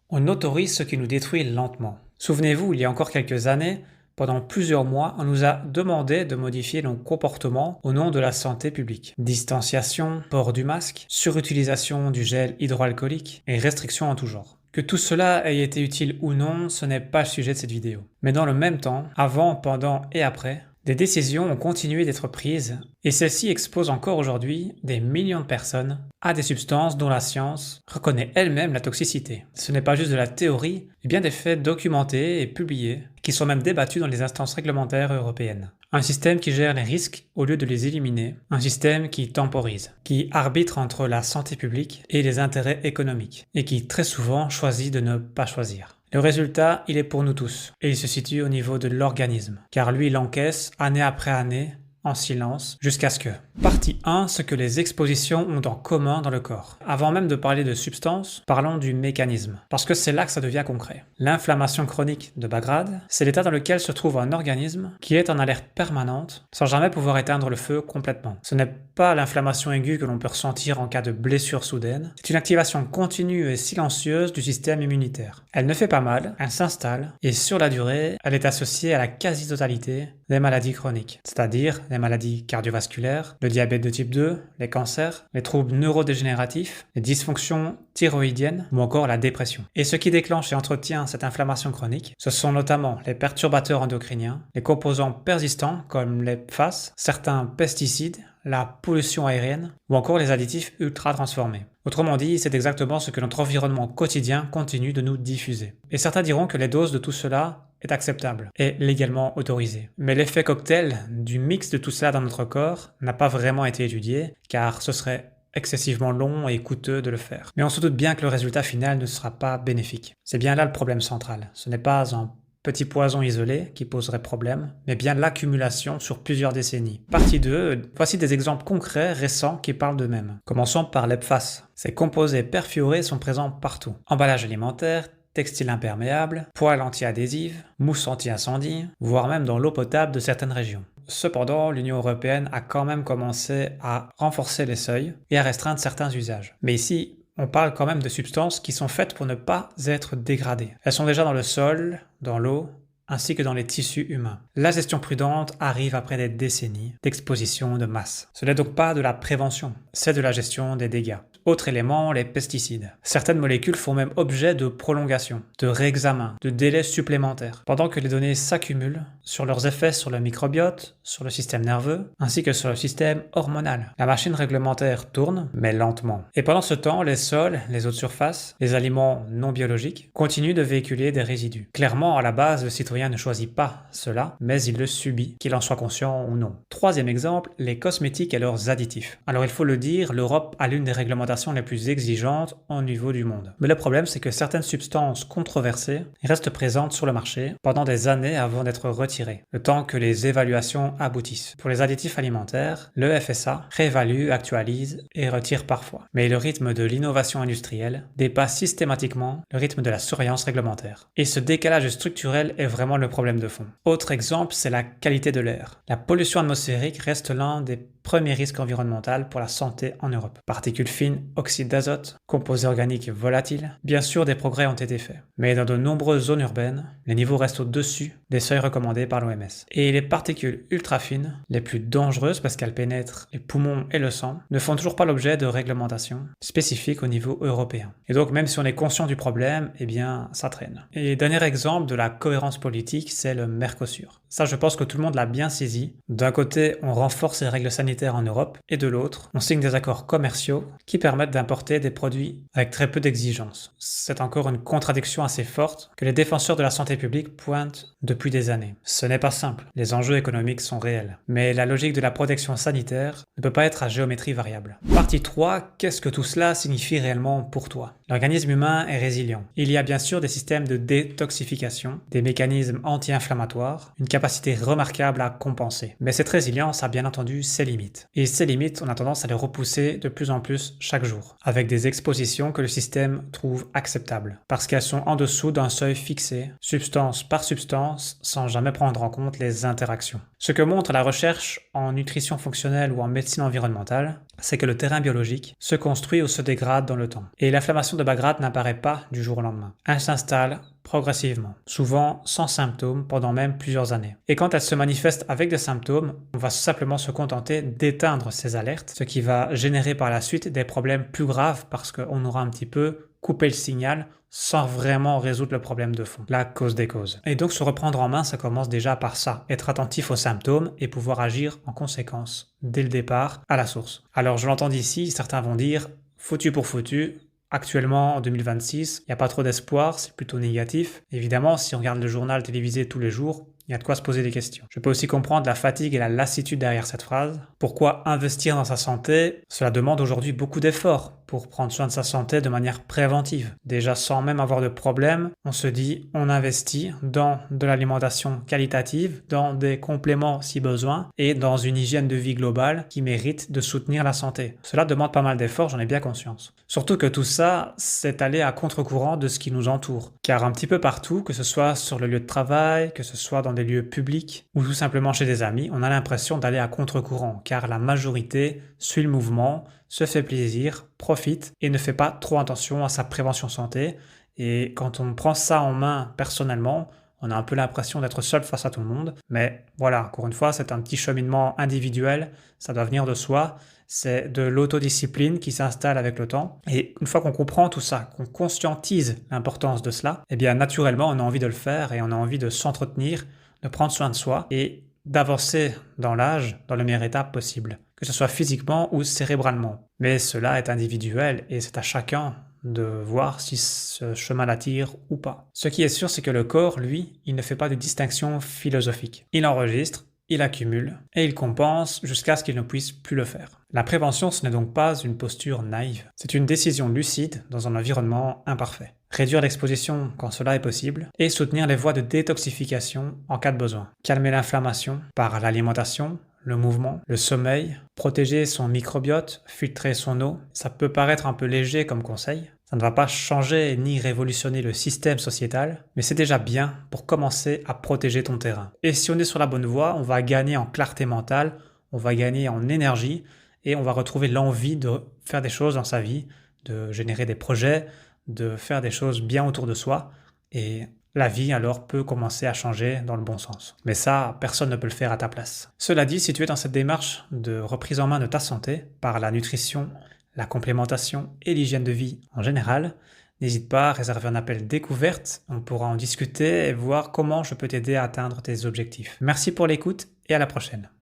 On autorise ce qui nous détruit lentement. Souvenez-vous, il y a encore quelques années, pendant plusieurs mois, on nous a demandé de modifier nos comportements au nom de la santé publique. Distanciation, port du masque, surutilisation du gel hydroalcoolique et restrictions en tout genre. Que tout cela ait été utile ou non, ce n'est pas le sujet de cette vidéo. Mais dans le même temps, avant, pendant et après, des décisions ont continué d'être prises et celles-ci exposent encore aujourd'hui des millions de personnes à des substances dont la science reconnaît elle-même la toxicité. Ce n'est pas juste de la théorie, mais bien des faits documentés et publiés qui sont même débattus dans les instances réglementaires européennes. Un système qui gère les risques au lieu de les éliminer, un système qui temporise, qui arbitre entre la santé publique et les intérêts économiques et qui très souvent choisit de ne pas choisir. Le résultat, il est pour nous tous, et il se situe au niveau de l'organisme, car lui, il encaisse année après année, en silence, jusqu'à ce que. Partie 1, ce que les expositions ont en commun dans le corps. Avant même de parler de substances, parlons du mécanisme, parce que c'est là que ça devient concret. L'inflammation chronique de bas grade, c'est l'état dans lequel se trouve un organisme qui est en alerte permanente, sans jamais pouvoir éteindre le feu complètement. Ce n'est pas l'inflammation aiguë que l'on peut ressentir en cas de blessure soudaine, c'est une activation continue et silencieuse du système immunitaire. Elle ne fait pas mal, elle s'installe, et sur la durée, elle est associée à la quasi-totalité des maladies chroniques, c'est-à-dire les maladies cardiovasculaires, le diabète de type 2, les cancers, les troubles neurodégénératifs, les dysfonctions thyroïdiennes ou encore la dépression. Et ce qui déclenche et entretient cette inflammation chronique, ce sont notamment les perturbateurs endocriniens, les composants persistants comme les PFAS, certains pesticides, la pollution aérienne ou encore les additifs ultra transformés. Autrement dit, c'est exactement ce que notre environnement quotidien continue de nous diffuser. Et certains diront que les doses de tout cela est acceptable et légalement autorisé. Mais l'effet cocktail du mix de tout cela dans notre corps n'a pas vraiment été étudié, car ce serait excessivement long et coûteux de le faire. Mais on se doute bien que le résultat final ne sera pas bénéfique. C'est bien là le problème central. Ce n'est pas un petit poison isolé qui poserait problème, mais bien l'accumulation sur plusieurs décennies. Partie 2, voici des exemples concrets récents qui parlent d'eux-mêmes. Commençons par les PFAS. Ces composés perfluorés sont présents partout. Emballage alimentaire, textile imperméable, poêle anti-adhésive, mousse anti-incendie, voire même dans l'eau potable de certaines régions. Cependant, l'Union européenne a quand même commencé à renforcer les seuils et à restreindre certains usages. Mais ici, on parle quand même de substances qui sont faites pour ne pas être dégradées. Elles sont déjà dans le sol, dans l'eau, ainsi que dans les tissus humains. La gestion prudente arrive après des décennies d'exposition de masse. Ce n'est donc pas de la prévention, c'est de la gestion des dégâts. Autre élément, les pesticides. Certaines molécules font même objet de prolongation, de réexamen, de délais supplémentaires, pendant que les données s'accumulent sur leurs effets sur le microbiote, sur le système nerveux, ainsi que sur le système hormonal. La machine réglementaire tourne, mais lentement. Et pendant ce temps, les sols, les eaux de surface, les aliments non biologiques continuent de véhiculer des résidus. Clairement, à la base, le citoyen ne choisit pas cela, mais il le subit, qu'il en soit conscient ou non. Troisième exemple, les cosmétiques et leurs additifs. Alors il faut le dire, l'Europe a l'une des réglementations les plus exigeantes au niveau du monde. Mais le problème, c'est que certaines substances controversées restent présentes sur le marché pendant des années avant d'être retirées, le temps que les évaluations aboutissent. Pour les additifs alimentaires, le FSA réévalue, actualise et retire parfois. Mais le rythme de l'innovation industrielle dépasse systématiquement le rythme de la surveillance réglementaire. Et ce décalage structurel est vraiment le problème de fond. Autre exemple, c'est la qualité de l'air. La pollution atmosphérique reste l'un des premiers risques environnementaux pour la santé en Europe. Particules fines, oxyde d'azote, composés organiques volatiles, bien sûr des progrès ont été faits. Mais dans de nombreuses zones urbaines, les niveaux restent au-dessus des seuils recommandés par l'OMS. Et les particules ultra fines, les plus dangereuses parce qu'elles pénètrent les poumons et le sang, ne font toujours pas l'objet de réglementations spécifiques au niveau européen. Et donc même si on est conscient du problème, eh bien ça traîne. Et dernier exemple de la cohérence politique, c'est le Mercosur. Ça, je pense que tout le monde l'a bien saisi. D'un côté, on renforce les règles sanitaires en Europe, et de l'autre, on signe des accords commerciaux qui permettent d'importer des produits avec très peu d'exigences. C'est encore une contradiction assez forte que les défenseurs de la santé publique pointent depuis des années. Ce n'est pas simple, les enjeux économiques sont réels. Mais la logique de la protection sanitaire ne peut pas être à géométrie variable. Partie 3, qu'est-ce que tout cela signifie réellement pour toi? L'organisme humain est résilient. Il y a bien sûr des systèmes de détoxification, des mécanismes anti-inflammatoires, une capacité remarquable à compenser. Mais cette résilience a bien entendu ses limites. Et ces limites, on a tendance à les repousser de plus en plus chaque jour, avec des expositions que le système trouve acceptables, parce qu'elles sont en dessous d'un seuil fixé, substance par substance, sans jamais prendre en compte les interactions. Ce que montre la recherche en nutrition fonctionnelle ou en médecine environnementale, c'est que le terrain biologique se construit ou se dégrade dans le temps. Et l'inflammation de bas grade n'apparaît pas du jour au lendemain. Elle s'installe progressivement, souvent sans symptômes pendant même plusieurs années. Et quand elle se manifeste avec des symptômes, on va simplement se contenter d'éteindre ces alertes, ce qui va générer par la suite des problèmes plus graves parce qu'on aura un petit peu coupé le signal sans vraiment résoudre le problème de fond, la cause des causes. Et donc se reprendre en main, ça commence déjà par ça, être attentif aux symptômes et pouvoir agir en conséquence, dès le départ, à la source. Alors je l'entends d'ici, certains vont dire, foutu pour foutu, actuellement en 2026, il n'y a pas trop d'espoir, c'est plutôt négatif. Évidemment, si on regarde le journal télévisé tous les jours, il y a de quoi se poser des questions. Je peux aussi comprendre la fatigue et la lassitude derrière cette phrase. Pourquoi investir dans sa santé? Cela demande aujourd'hui beaucoup d'efforts pour prendre soin de sa santé de manière préventive. Déjà sans même avoir de problème, on se dit on investit dans de l'alimentation qualitative, dans des compléments si besoin et dans une hygiène de vie globale qui mérite de soutenir la santé. Cela demande pas mal d'efforts, j'en ai bien conscience. Surtout que tout ça, c'est aller à contre-courant de ce qui nous entoure. Car un petit peu partout, que ce soit sur le lieu de travail, que ce soit dans des lieux publics ou tout simplement chez des amis, on a l'impression d'aller à contre-courant car la majorité suit le mouvement, se fait plaisir, profite et ne fait pas trop attention à sa prévention santé. Et quand on prend ça en main personnellement, on a un peu l'impression d'être seul face à tout le monde. Mais voilà, encore une fois, c'est un petit cheminement individuel, ça doit venir de soi. C'est de l'autodiscipline qui s'installe avec le temps. Et une fois qu'on comprend tout ça, qu'on conscientise l'importance de cela, eh bien naturellement, on a envie de le faire et on a envie de s'entretenir, de prendre soin de soi et d'avancer dans l'âge dans la meilleure étape possible, que ce soit physiquement ou cérébralement. Mais cela est individuel et c'est à chacun de voir si ce chemin l'attire ou pas. Ce qui est sûr, c'est que le corps, lui, il ne fait pas de distinction philosophique. Il enregistre, il accumule et il compense jusqu'à ce qu'il ne puisse plus le faire. La prévention, ce n'est donc pas une posture naïve, c'est une décision lucide dans un environnement imparfait. Réduire l'exposition quand cela est possible et soutenir les voies de détoxification en cas de besoin. Calmer l'inflammation par l'alimentation, le mouvement, le sommeil, protéger son microbiote, filtrer son eau. Ça peut paraître un peu léger comme conseil. Ça ne va pas changer ni révolutionner le système sociétal, mais c'est déjà bien pour commencer à protéger ton terrain. Et si on est sur la bonne voie, on va gagner en clarté mentale, on va gagner en énergie et on va retrouver l'envie de faire des choses dans sa vie, de générer des projets, de faire des choses bien autour de soi. Et la vie alors peut commencer à changer dans le bon sens. Mais ça, personne ne peut le faire à ta place. Cela dit, si tu es dans cette démarche de reprise en main de ta santé par la nutrition, la complémentation et l'hygiène de vie en général, n'hésite pas à réserver un appel découverte, on pourra en discuter et voir comment je peux t'aider à atteindre tes objectifs. Merci pour l'écoute et à la prochaine.